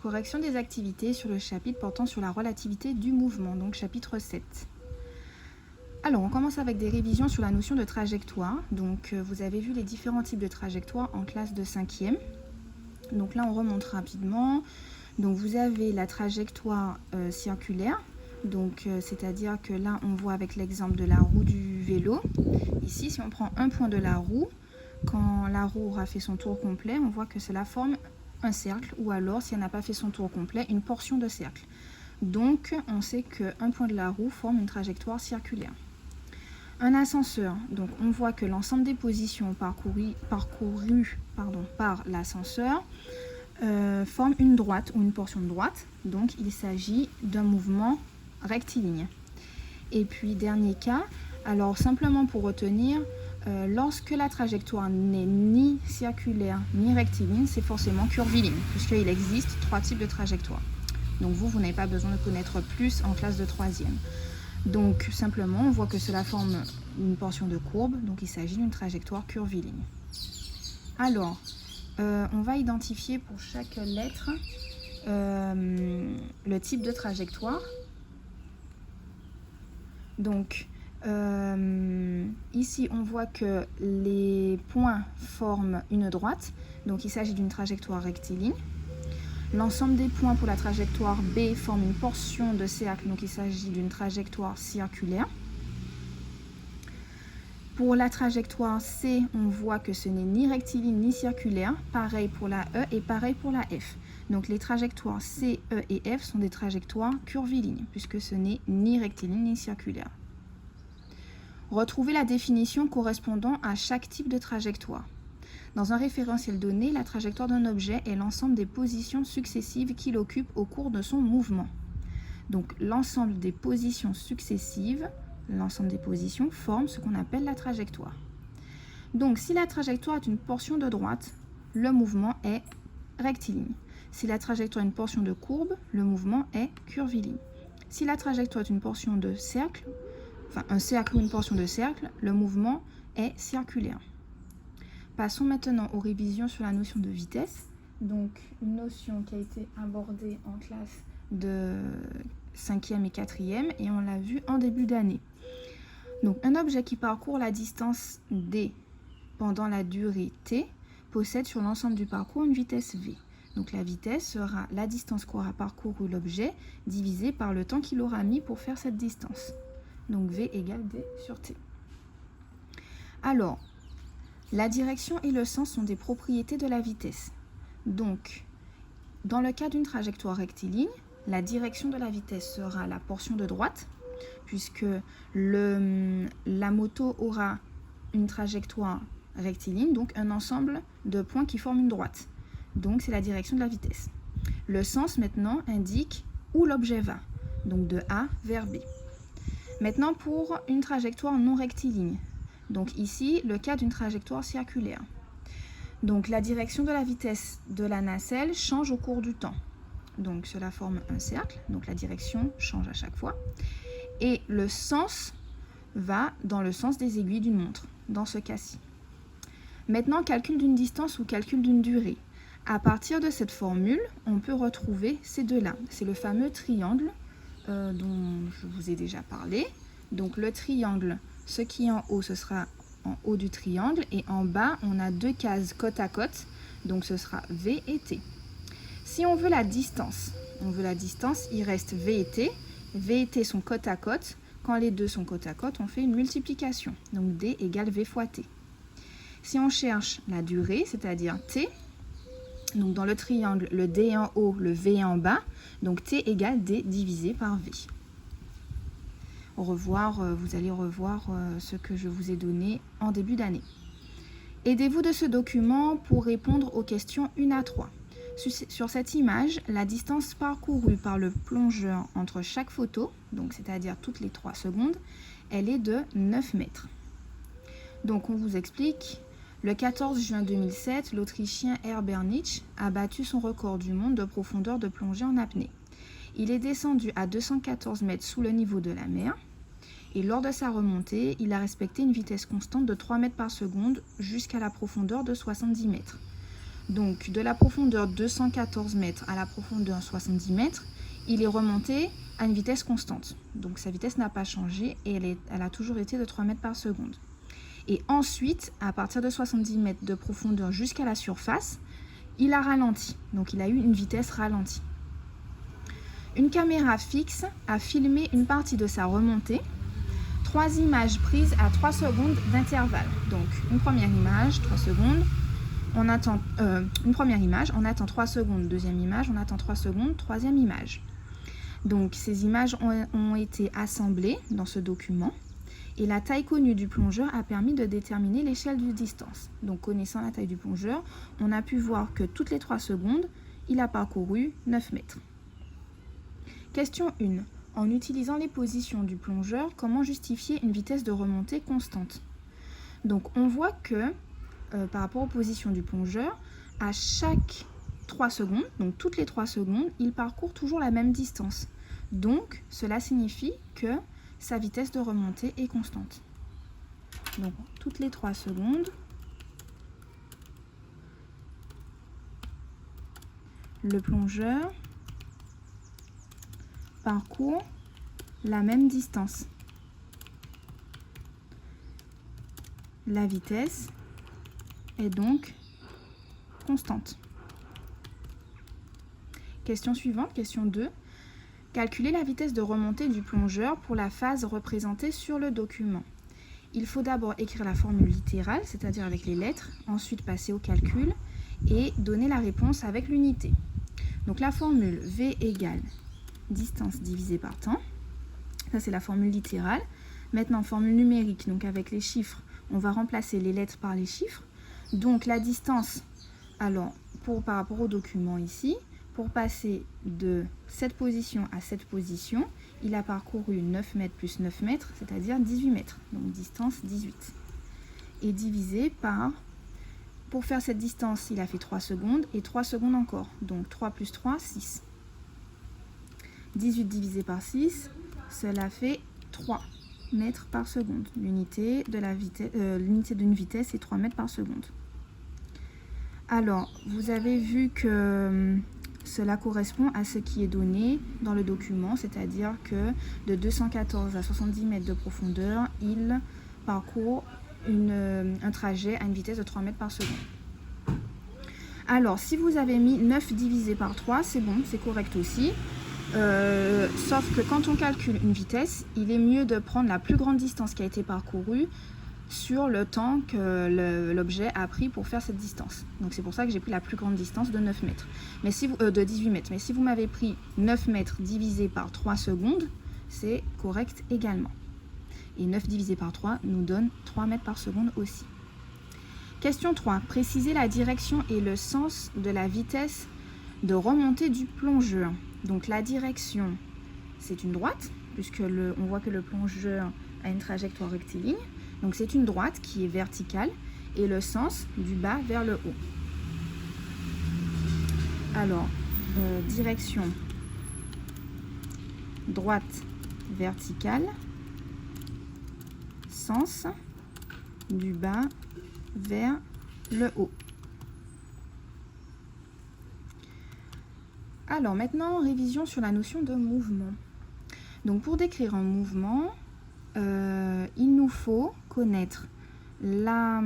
Correction des activités sur le chapitre portant sur la relativité du mouvement, donc chapitre 7. Alors, on commence avec des révisions sur la notion de trajectoire. Donc, vous avez vu les différents types de trajectoires en classe de 5e. Donc là, on remonte rapidement. Donc, vous avez la trajectoire circulaire. Donc, c'est-à-dire que là, on voit avec l'exemple de la roue du vélo. Ici, si on prend un point de la roue, quand la roue aura fait son tour complet, on voit que cela forme un cercle, ou alors, si elle n'a pas fait son tour complet, une portion de cercle. Donc, on sait qu'un point de la roue forme une trajectoire circulaire. Un ascenseur, donc on voit que l'ensemble des positions parcourues par l'ascenseur forme une droite ou une portion de droite. Donc, il s'agit d'un mouvement rectiligne. Et puis, dernier cas, alors simplement pour retenir, lorsque la trajectoire n'est ni circulaire ni rectiligne, c'est forcément curviligne, puisqu'il existe 3 types de trajectoires. Donc vous n'avez pas besoin de connaître plus en classe de 3e. Donc simplement, on voit que cela forme une portion de courbe, donc il s'agit d'une trajectoire curviligne. Alors, on va identifier pour chaque lettre le type de trajectoire. Donc, ici, on voit que les points forment une droite, donc il s'agit d'une trajectoire rectiligne. L'ensemble des points pour la trajectoire B forme une portion de cercle, donc il s'agit d'une trajectoire circulaire. Pour la trajectoire C, on voit que ce n'est ni rectiligne ni circulaire, pareil pour la E et pareil pour la F. Donc les trajectoires C, E et F sont des trajectoires curvilignes, puisque ce n'est ni rectiligne ni circulaire. Retrouvez la définition correspondant à chaque type de trajectoire. Dans un référentiel donné, la trajectoire d'un objet est l'ensemble des positions successives qu'il occupe au cours de son mouvement. Donc l'ensemble des positions successives, l'ensemble des positions forme ce qu'on appelle la trajectoire. Donc si la trajectoire est une portion de droite, le mouvement est rectiligne. Si la trajectoire est une portion de courbe, le mouvement est curviligne. Si la trajectoire est une portion de cercle, un cercle ou une portion de cercle, le mouvement est circulaire. Passons maintenant aux révisions sur la notion de vitesse. Donc, une notion qui a été abordée en classe de 5e et 4e et on l'a vu en début d'année. Donc, un objet qui parcourt la distance d pendant la durée t possède sur l'ensemble du parcours une vitesse v. Donc, la vitesse sera la distance qu'aura parcouru l'objet divisée par le temps qu'il aura mis pour faire cette distance. Donc, v égale d sur t. Alors, la direction et le sens sont des propriétés de la vitesse. Donc, dans le cas d'une trajectoire rectiligne, la direction de la vitesse sera la portion de droite, puisque la moto aura une trajectoire rectiligne, donc un ensemble de points qui forment une droite. Donc, c'est la direction de la vitesse. Le sens, maintenant, indique où l'objet va, donc de A vers B. Maintenant, pour une trajectoire non rectiligne, donc ici, le cas d'une trajectoire circulaire. Donc la direction de la vitesse de la nacelle change au cours du temps. Donc cela forme un cercle, donc la direction change à chaque fois. Et le sens va dans le sens des aiguilles d'une montre, dans ce cas-ci. Maintenant, calcul d'une distance ou calcul d'une durée. À partir de cette formule, on peut retrouver ces deux-là. C'est le fameux triangle dont je vous ai déjà parlé. Donc le triangle, ce qui est en haut, ce sera en haut du triangle. Et en bas, on a 2 cases côte à côte. Donc ce sera V et T. Si on veut la distance, il reste V et T. V et T sont côte à côte. Quand les deux sont côte à côte, on fait une multiplication. Donc D égale V fois T. Si on cherche la durée, c'est-à-dire T, donc dans le triangle, le D est en haut, le V est en bas. Donc T égale D divisé par V. Vous allez revoir ce que je vous ai donné en début d'année. Aidez-vous de ce document pour répondre aux questions 1 à 3. Sur cette image, la distance parcourue par le plongeur entre chaque photo, donc c'est-à-dire toutes les 3 secondes, elle est de 9 mètres. Donc on vous explique, le 14 juin 2007, l'Autrichien Herbert Nitsch a battu son record du monde de profondeur de plongée en apnée. Il est descendu à 214 mètres sous le niveau de la mer. Et lors de sa remontée, il a respecté une vitesse constante de 3 mètres par seconde jusqu'à la profondeur de 70 mètres. Donc de la profondeur 214 mètres à la profondeur 70 mètres, il est remonté à une vitesse constante. Donc sa vitesse n'a pas changé et elle a toujours été de 3 mètres par seconde. Et ensuite, à partir de 70 mètres de profondeur jusqu'à la surface, il a ralenti. Donc il a eu une vitesse ralentie. Une caméra fixe a filmé une partie de sa remontée. 3 images prises à 3 secondes d'intervalle. Donc une première image, 3 secondes. On attend une première image, on attend 3 secondes, deuxième image, on attend 3 secondes, troisième image. Donc ces images ont été assemblées dans ce document et la taille connue du plongeur a permis de déterminer l'échelle de distance. Donc connaissant la taille du plongeur, on a pu voir que toutes les 3 secondes, il a parcouru 9 mètres. Question 1. En utilisant les positions du plongeur, comment justifier une vitesse de remontée constante? Donc on voit que par rapport aux positions du plongeur, à chaque 3 secondes, donc toutes les 3 secondes, il parcourt toujours la même distance. Donc cela signifie que sa vitesse de remontée est constante. Donc toutes les 3 secondes, le plongeur parcourt la même distance. La vitesse est donc constante. Question suivante, question 2. Calculer la vitesse de remontée du plongeur pour la phase représentée sur le document. Il faut d'abord écrire la formule littérale, c'est-à-dire avec les lettres, ensuite passer au calcul et donner la réponse avec l'unité. Donc la formule V égale distance divisée par temps. Ça, c'est la formule littérale. Maintenant, formule numérique, donc avec les chiffres, on va remplacer les lettres par les chiffres. Donc la distance, alors par rapport au document ici, pour passer de cette position à cette position, il a parcouru 9 mètres plus 9 mètres, c'est-à-dire 18 mètres. Donc distance 18. Et divisé par, pour faire cette distance, il a fait 3 secondes et 3 secondes encore. Donc 3 plus 3, 6. 18 divisé par 6, cela fait 3 mètres par seconde. L'unité d'une vitesse est 3 mètres par seconde. Alors, vous avez vu que cela correspond à ce qui est donné dans le document, c'est-à-dire que de 214 à 70 mètres de profondeur, il parcourt un trajet à une vitesse de 3 mètres par seconde. Alors, si vous avez mis 9 divisé par 3, c'est bon, c'est correct aussi. Sauf que quand on calcule une vitesse, il est mieux de prendre la plus grande distance qui a été parcourue sur le temps que l'objet a pris pour faire cette distance. Donc c'est pour ça que j'ai pris la plus grande distance de 9 mètres. Mais si de 18 mètres. Mais si vous m'avez pris 9 mètres divisé par 3 secondes, c'est correct également. Et 9 divisé par 3 nous donne 3 mètres par seconde aussi. Question 3. Précisez la direction et le sens de la vitesse de remontée du plongeur. Donc la direction, c'est une droite, puisque on voit que le plongeur a une trajectoire rectiligne. Donc c'est une droite qui est verticale et le sens du bas vers le haut. Alors, direction droite verticale, sens du bas vers le haut. Alors maintenant, révision sur la notion de mouvement. Donc pour décrire un mouvement, il nous faut connaître la...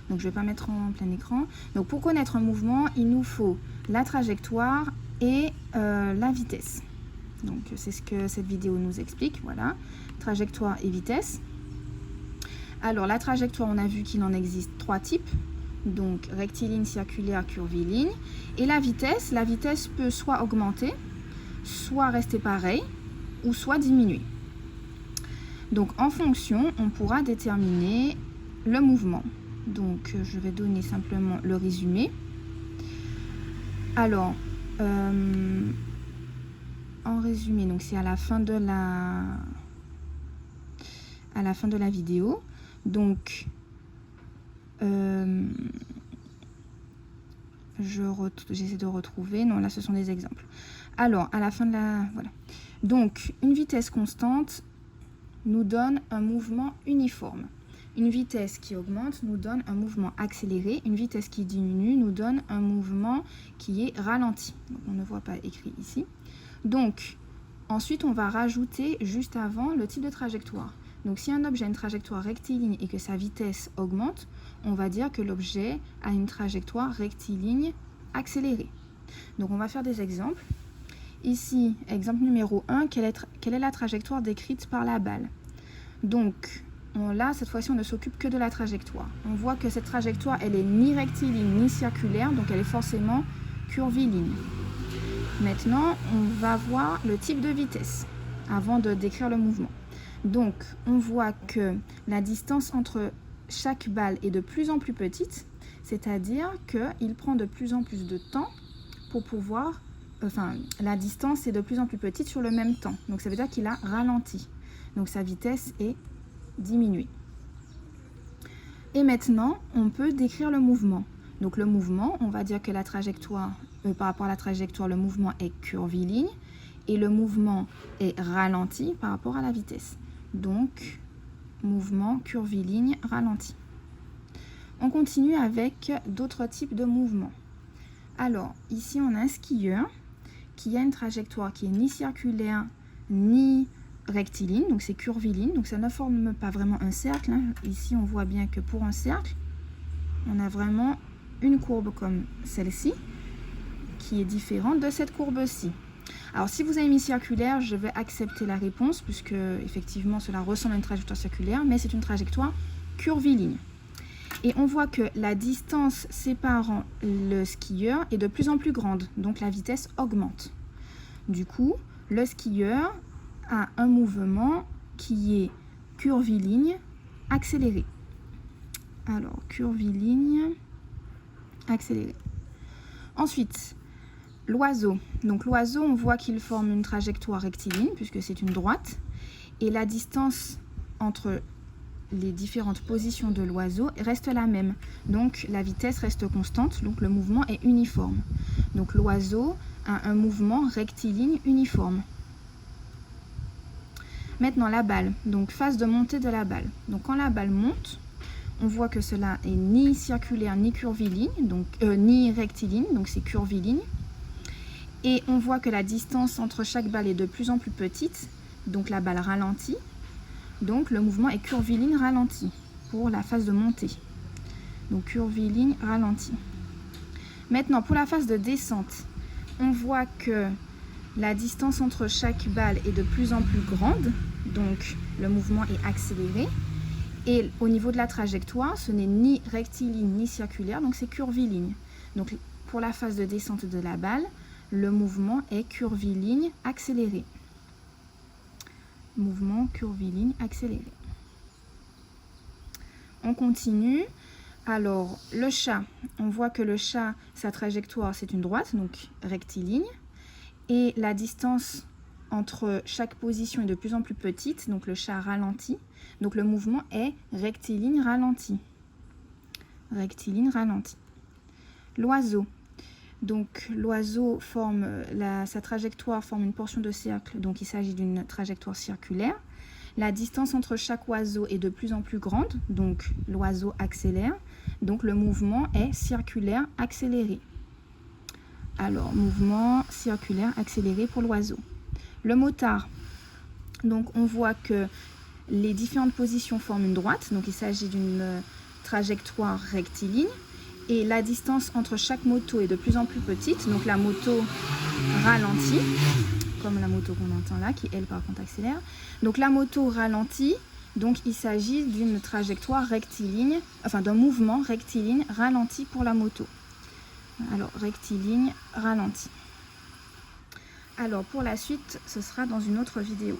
donc je ne vais pas mettre en plein écran. Donc pour connaître un mouvement, il nous faut la trajectoire et la vitesse. Donc c'est ce que cette vidéo nous explique. Voilà, trajectoire et vitesse. Alors la trajectoire, on a vu qu'il en existe 3 types. Donc rectiligne, circulaire, curviligne. Et la vitesse peut soit augmenter, soit rester pareil, ou soit diminuer. Donc en fonction, on pourra déterminer le mouvement. Donc je vais donner simplement le résumé. Alors, en résumé, donc c'est à la fin de la vidéo. Donc j'essaie de retrouver. Non, là ce sont des exemples. Alors, à la fin de la... Voilà. Donc, une vitesse constante nous donne un mouvement uniforme. Une vitesse qui augmente nous donne un mouvement accéléré. Une vitesse qui diminue nous donne un mouvement qui est ralenti. Donc, on ne voit pas écrit ici. Donc, ensuite, on va rajouter juste avant le type de trajectoire. Donc, si un objet a une trajectoire rectiligne et que sa vitesse augmente, on va dire que l'objet a une trajectoire rectiligne accélérée. Donc, on va faire des exemples. Ici, exemple numéro 1, quelle est la trajectoire décrite par la balle? Donc, là, cette fois-ci, on ne s'occupe que de la trajectoire. On voit que cette trajectoire, elle est ni rectiligne ni circulaire, donc elle est forcément curviligne. Maintenant, on va voir le type de vitesse avant de décrire le mouvement. Donc, on voit que la distance entre chaque balle est de plus en plus petite, c'est-à-dire qu'il prend de plus en plus de temps pour pouvoir... la distance est de plus en plus petite sur le même temps. Donc, ça veut dire qu'il a ralenti. Donc, sa vitesse est diminuée. Et maintenant, on peut décrire le mouvement. Donc, le mouvement, on va dire que la trajectoire, par rapport à la trajectoire, le mouvement est curviligne et le mouvement est ralenti par rapport à la vitesse. Donc, mouvement curviligne ralenti. On continue avec d'autres types de mouvements. Alors, ici, on a un skieur qui a une trajectoire qui est ni circulaire ni rectiligne, donc c'est curviligne, donc ça ne forme pas vraiment un cercle. Ici, on voit bien que pour un cercle, on a vraiment une courbe comme celle-ci, qui est différente de cette courbe-ci. Alors, si vous avez mis circulaire, je vais accepter la réponse, puisque effectivement, cela ressemble à une trajectoire circulaire, mais c'est une trajectoire curviligne. Et on voit que la distance séparant le skieur est de plus en plus grande, donc la vitesse augmente. Du coup, le skieur a un mouvement qui est curviligne accéléré. Alors, curviligne accéléré. Ensuite, l'oiseau. Donc l'oiseau, on voit qu'il forme une trajectoire rectiligne, puisque c'est une droite. Et la distance entre les différentes positions de l'oiseau reste la même. Donc la vitesse reste constante, donc le mouvement est uniforme. Donc l'oiseau a un mouvement rectiligne uniforme. Maintenant la balle, donc phase de montée de la balle. Donc quand la balle monte, on voit que cela est ni circulaire ni curviligne, donc ni rectiligne, donc c'est curviligne. Et on voit que la distance entre chaque balle est de plus en plus petite, donc la balle ralentit. Donc le mouvement est curviligne ralenti pour la phase de montée. Donc curviligne ralenti. Maintenant pour la phase de descente, on voit que la distance entre chaque balle est de plus en plus grande, donc le mouvement est accéléré. Et au niveau de la trajectoire, ce n'est ni rectiligne ni circulaire, donc c'est curviligne. Donc pour la phase de descente de la balle, le mouvement est curviligne accéléré. Mouvement curviligne accéléré. On continue. Alors le chat, on voit que le chat, sa trajectoire c'est une droite, donc rectiligne. Et la distance entre chaque position est de plus en plus petite, donc le chat ralentit. Donc le mouvement est rectiligne ralenti. Rectiligne ralenti. L'oiseau. Donc l'oiseau forme, sa trajectoire forme une portion de cercle, donc il s'agit d'une trajectoire circulaire. La distance entre chaque oiseau est de plus en plus grande, donc l'oiseau accélère. Donc le mouvement est circulaire accéléré. Alors, mouvement circulaire accéléré pour l'oiseau. Le motard, donc on voit que les différentes positions forment une droite, donc il s'agit d'une trajectoire rectiligne. Et la distance entre chaque moto est de plus en plus petite, donc la moto ralentit, comme la moto qu'on entend là, qui elle par contre accélère. Donc la moto ralentit, donc il s'agit d'une trajectoire rectiligne, enfin d'un mouvement rectiligne ralenti pour la moto. Alors, rectiligne, ralenti. Alors, pour la suite, ce sera dans une autre vidéo.